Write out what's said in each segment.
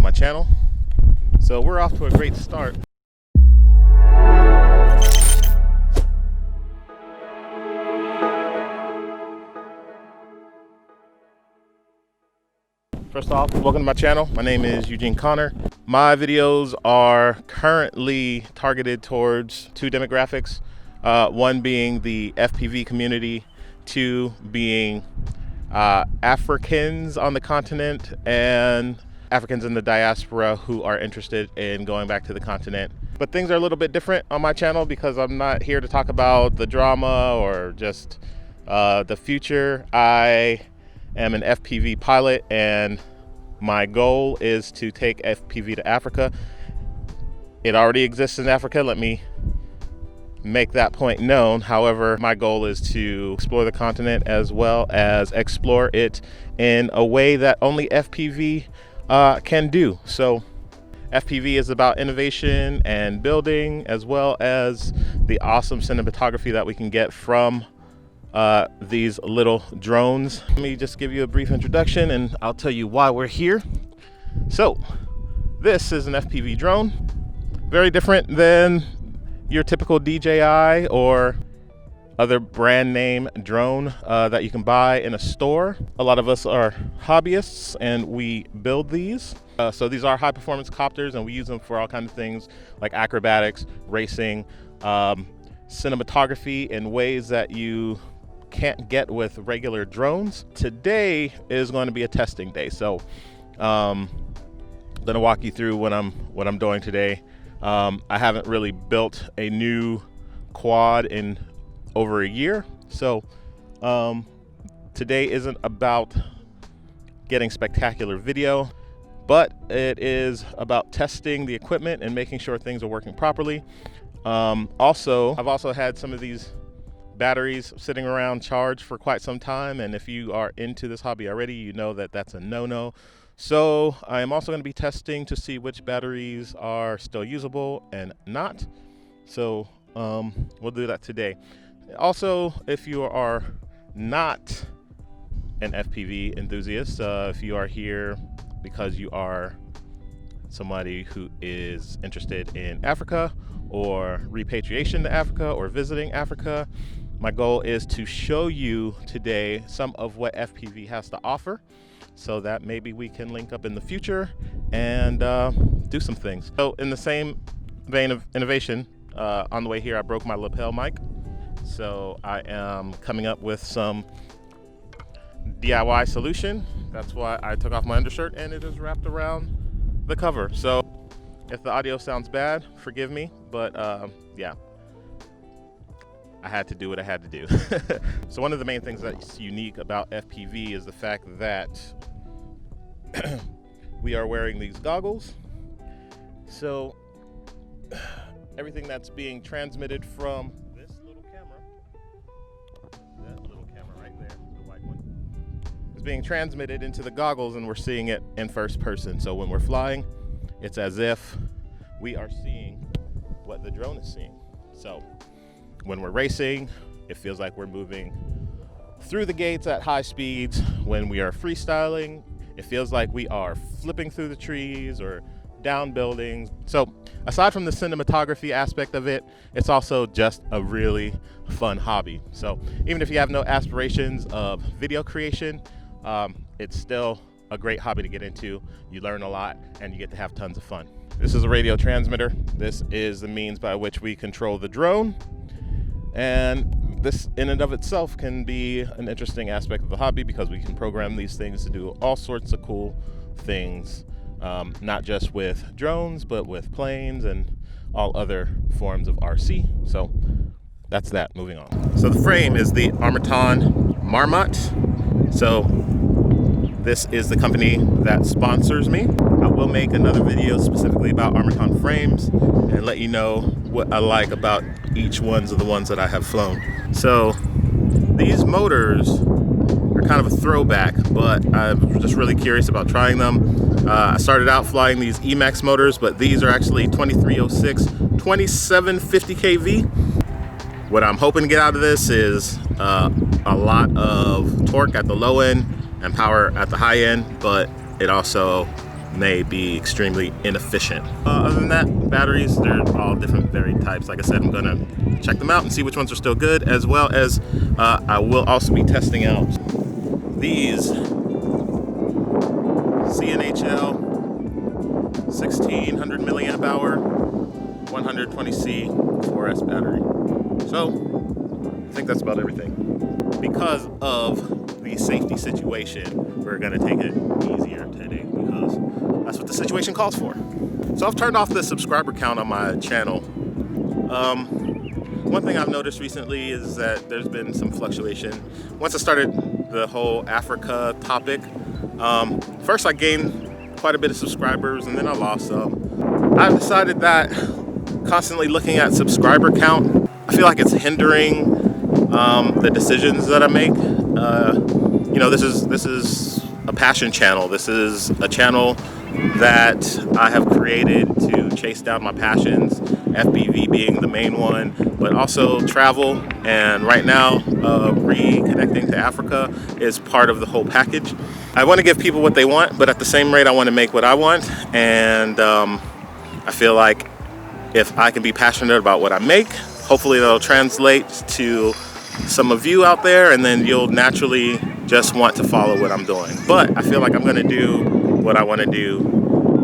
my channel. So we're off to a great start. First off, welcome to my channel. My name is Eugene Connor. My videos are currently targeted towards two demographics. One being the FPV community, two being Africans on the continent and Africans in the diaspora who are interested in going back to the continent. But things are a little bit different on my channel because I'm not here to talk about the drama or just the future. I am an FPV pilot and my goal is to take FPV to Africa. It already exists in Africa, let me make that point known. However, my goal is to explore the continent as well as explore it in a way that only FPV can do. So FPV is about innovation and building, as well as the awesome cinematography that we can get from these little drones. Let me just give you a brief introduction and I'll tell you why we're here. So this is an FPV drone, very different than your typical DJI or other brand name drone that you can buy in a store. A lot of us are hobbyists and we build these. So these are high performance copters and we use them for all kinds of things like acrobatics, racing, cinematography in ways that you can't get with regular drones. Today is going to be a testing day. So I'm gonna walk you through what I'm doing today. I haven't really built a new quad in over a year. So today isn't about getting spectacular video, but it is about testing the equipment and making sure things are working properly. I've also had some of these batteries sitting around charged for quite some time, and if you are into this hobby already, you know that that's a no-no. So I am also going to be testing to see which batteries are still usable and not. So we'll do that today. Also, if you are not an FPV enthusiast, if you are here because you are somebody who is interested in Africa or repatriation to Africa or visiting Africa, my goal is to show you today some of what FPV has to offer so that maybe we can link up in the future and do some things. So in the same vein of innovation, on the way here I broke my lapel mic. So I am coming up with some DIY solution. That's why I took off my undershirt and it is wrapped around the cover. So if the audio sounds bad, forgive me, but yeah, I had to do what I had to do. So one of the main things that's unique about FPV is the fact that we are wearing these goggles. So everything that's being transmitted from this little camera, that little camera right there, the white one, is being transmitted into the goggles and we're seeing it in first person. So when we're flying, it's as if we are seeing what the drone is seeing. So when we're racing, it feels like we're moving through the gates at high speeds. When we are freestyling, it feels like we are flipping through the trees or down buildings. So aside from the cinematography aspect of it, it's also just a really fun hobby. So even if you have no aspirations of video creation, it's still a great hobby to get into. You learn a lot and you get to have tons of fun. This is a radio transmitter. This is the means by which we control the drone. And this in and of itself can be an interesting aspect of the hobby because we can program these things to do all sorts of cool things, not just with drones, but with planes and all other forms of RC. So that's that, moving on. So the frame is the Armaton Marmot. So this is the company that sponsors me. I will make another video specifically about Armaton frames and let you know what I like about each ones of the ones that I have flown. So these motors are kind of a throwback, but I'm just really curious about trying them. I started out flying these Emax motors, but these are actually 2306, 2750 kV. What I'm hoping to get out of this is a lot of torque at the low end and power at the high end, but it also may be extremely inefficient. Other than that, batteries, they're all different varied types. Like I said, I'm gonna check them out and see which ones are still good, as well as I will also be testing out these CNHL 1600 milliamp hour 120C 4S battery. So I think that's about everything. Because of the safety situation, we're gonna take it easier today because that's what the situation calls for. So I've turned off the subscriber count on my channel. One thing I've noticed recently is that there's been some fluctuation. Once I started the whole Africa topic, first I gained quite a bit of subscribers and then I lost some. I've decided that constantly looking at subscriber count, I feel like it's hindering the decisions that I make. You know, this is a passion channel. This is a channel that I have created to chase down my passions, FPV being the main one, but also travel, and right now reconnecting to Africa is part of the whole package. I want to give people what they want, but at the same rate I want to make what I want, and I feel like if I can be passionate about what I make, hopefully that'll translate to some of you out there, and then you'll naturally just want to follow what I'm doing. But I feel like I'm going to do what I want to do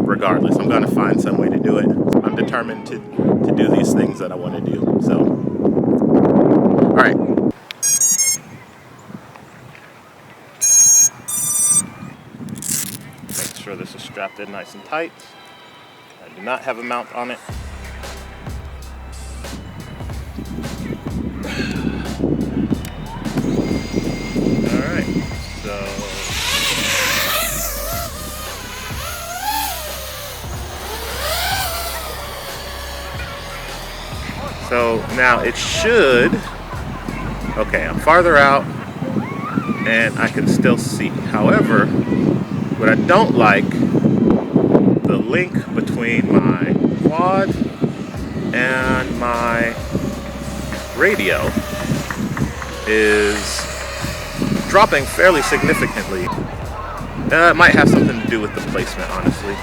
regardless. I'm going to find some way to do it. I'm determined to do these things that I want to do. So, all right. Make sure this is strapped in nice and tight. I do not have a mount on it. So now it should, okay, I'm farther out and I can still see. However, what I don't like, the link between my quad and my radio is dropping fairly significantly. It might have something to do with the placement, honestly.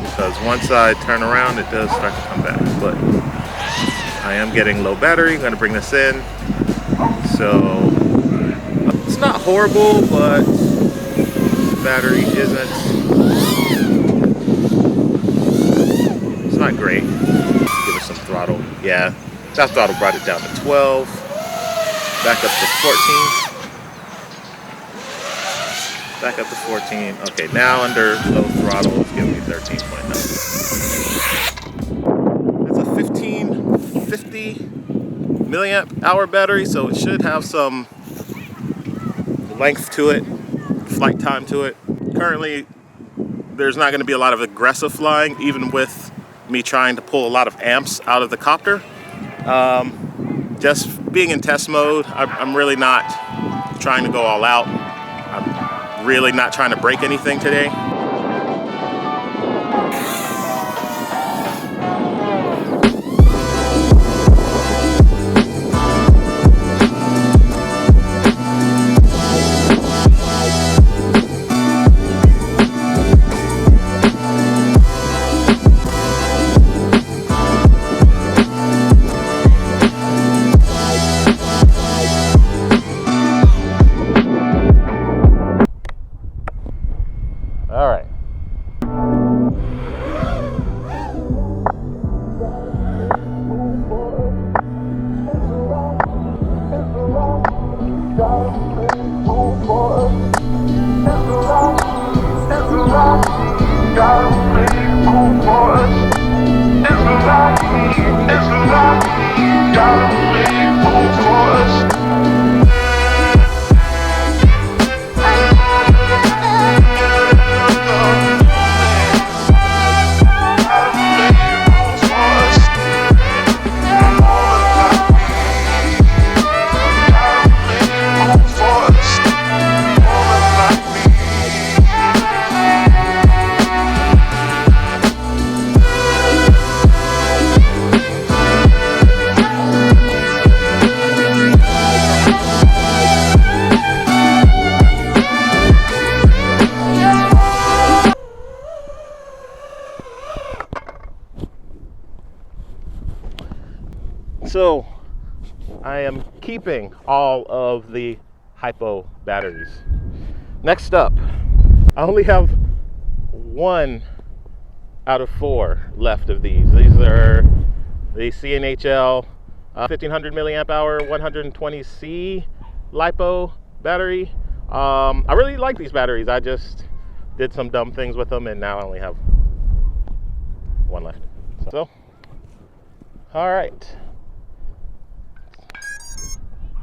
Because once I turn around, it does start to come back. But I am getting low battery. I'm going to bring this in. So it's not horrible, but the battery isn't. It's not great. Give it some throttle. Yeah, that throttle brought it down to 12. Back up to 14. Back up to 14. Okay, now under low throttle, it's giving me 13.9. That's a 1550 milliamp hour battery, so it should have some length to it, flight time to it. Currently, there's not going to be a lot of aggressive flying, even with me trying to pull a lot of amps out of the copter. Just being in test mode, I'm really not trying to go all out. I'm really not trying to break anything today. All right. So I am keeping all of the hypo batteries. Next up, I only have 1 out of 4 left of these. These are the CNHL 1500 milliamp hour 120C LiPo battery. I really like these batteries. I just did some dumb things with them, and now I only have 1 left. So, all right.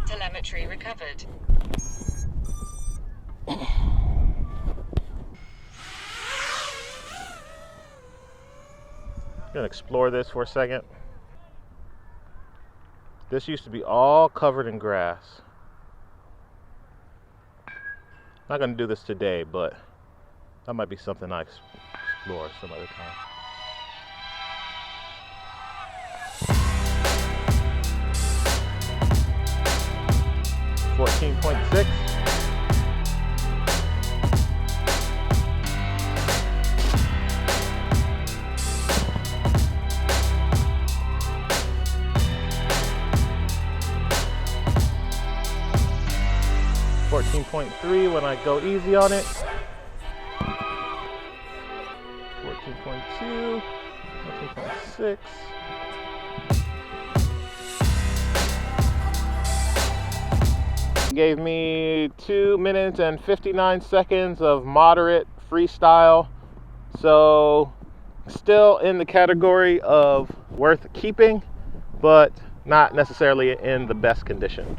Telemetry recovered. I'm gonna explore this for a second. This used to be all covered in grass. Not gonna do this today, but that might be something I explore some other time. 14.6. .3 when I go easy on it. 14.2, 14.6. Gave me 2 minutes and 59 seconds of moderate freestyle. So still in the category of worth keeping, but not necessarily in the best condition.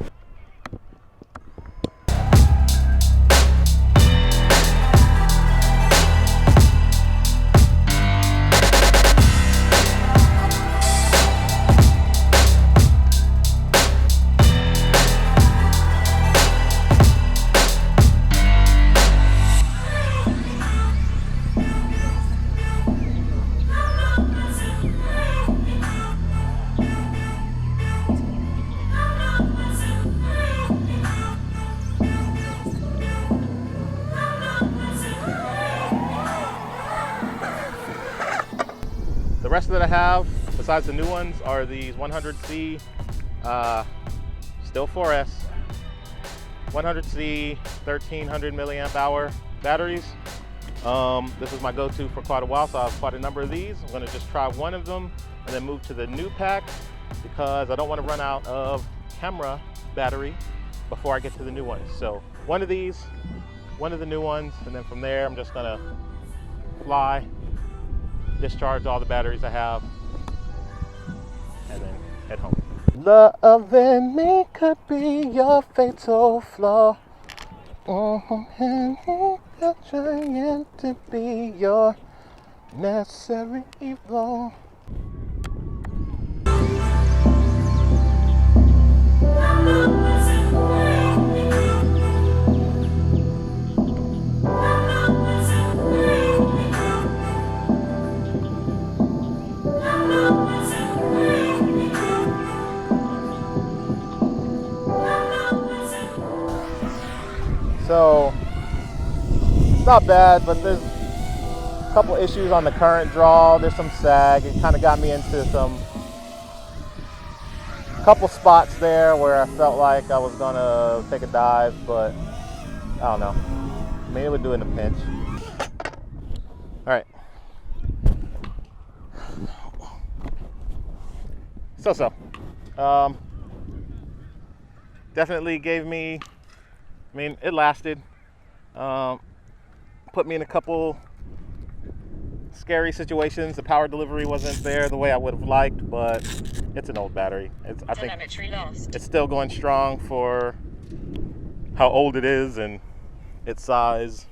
The rest that I have, besides the new ones, are these 100C, still 4S, 100C 1300 milliamp hour batteries. This is my go-to for quite a while, so I have quite a number of these. I'm gonna just try one of them and then move to the new pack because I don't want to run out of camera battery before I get to the new ones. So one of these, one of the new ones, and then from there I'm just gonna fly, discharge all the batteries I have, and then head home. Loving me could be your fatal flaw. Trying to be your necessary evil. So, it's not bad, but there's a couple issues on the current draw. There's some sag. It kind of got me into some couple spots there where I felt like I was gonna take a dive, but I don't know. I mean, it would do in a pinch. All right. So. Definitely gave me, I mean, it lasted. Put me in a couple scary situations. The power delivery wasn't there the way I would have liked, but it's an old battery. I think it's still going strong for how old it is and its size.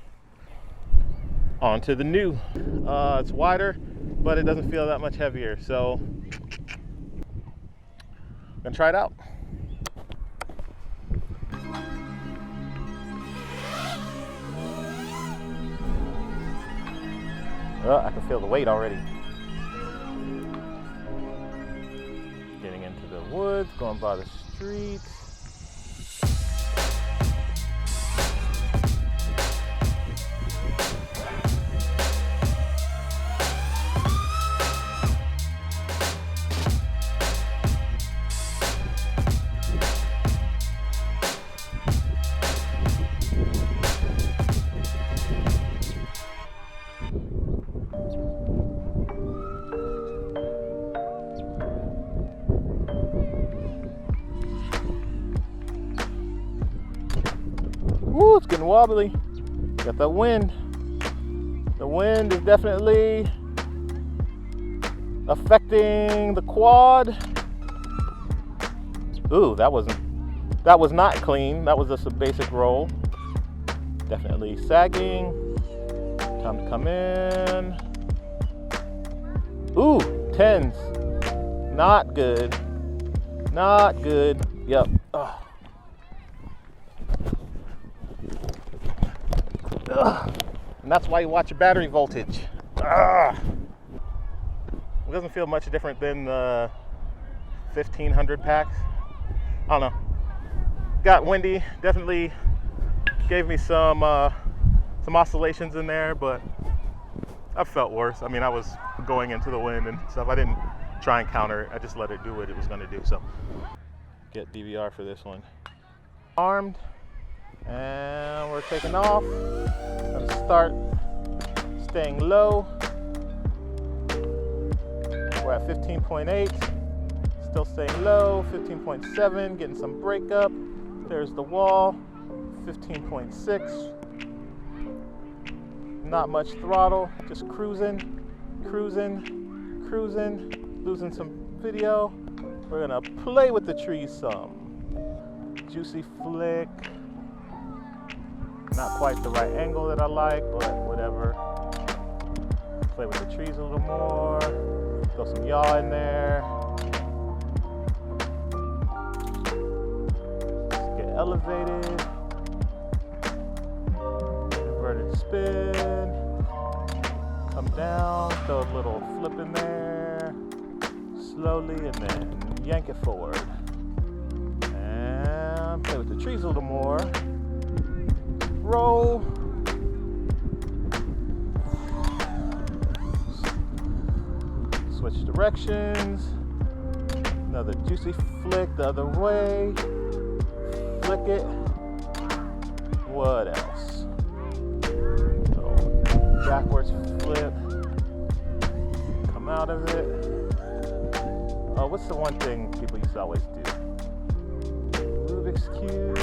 On to the new. It's wider, but it doesn't feel that much heavier. So I'm gonna try it out. Oh, I can feel the weight already. Getting into the woods, going by the streets. and wobbly. Got the wind. The wind is definitely affecting the quad. Ooh, that was not clean. That was just a basic roll. Definitely sagging. Time to come in. Ooh, 10s. Not good. Not good. Yep. Ugh. Ugh. And that's why you watch your battery voltage. Ugh. It doesn't feel much different than the 1500 packs. I don't know. Got windy. Definitely gave me some oscillations in there, but I've felt worse. I mean, I was going into the wind and stuff. I didn't try and counter it. I just let it do what it was going to do. So, get DVR for this one. Armed, and we're taking off. Gonna start staying low. We're at 15.8. Still staying low. 15.7. Getting some breakup. There's the wall. 15.6. Not much throttle, just cruising, losing some video. We're gonna play with the trees some. Juicy flick. Not quite the right angle that I like, but whatever. Play with the trees a little more. Throw some yaw in there. Let's get elevated. Inverted spin, come down, throw a little flip in there, slowly, and then yank it forward. And play with the trees a little more. Roll. Switch directions. Another juicy flick the other way. Flick it. What else? Backwards flip, come out of it. Oh, what's the one thing people used to always do? Rubik's Cube.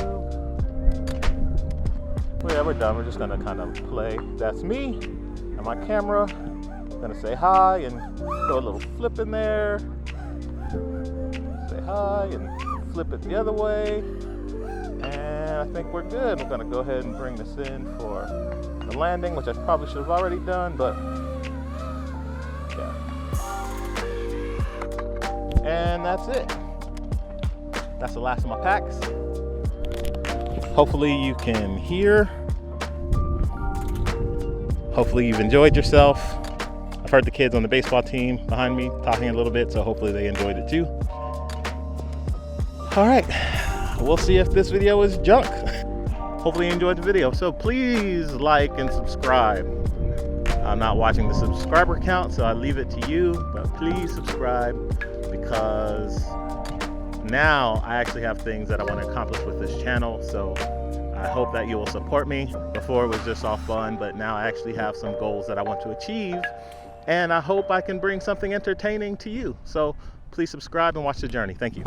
Well, yeah, we're done. We're just gonna kind of play. That's me and my camera. Gonna say hi and throw a little flip in there. Say hi and flip it the other way. And I think we're good. We're gonna go ahead and bring this in for the landing, which I probably should have already done, but yeah. And that's it. That's the last of my packs. Hopefully you can hear. Hopefully you've enjoyed yourself. I've heard the kids on the baseball team behind me talking a little bit, so hopefully they enjoyed it too. All right, we'll see if this video is junk. Hopefully you enjoyed the video. So please like and subscribe. I'm not watching the subscriber count, so I leave it to you, but please subscribe because now I actually have things that I want to accomplish with this channel. So I hope that you will support me. Before it was just all fun, but now I actually have some goals that I want to achieve, and I hope I can bring something entertaining to you. So please subscribe and watch the journey. Thank you.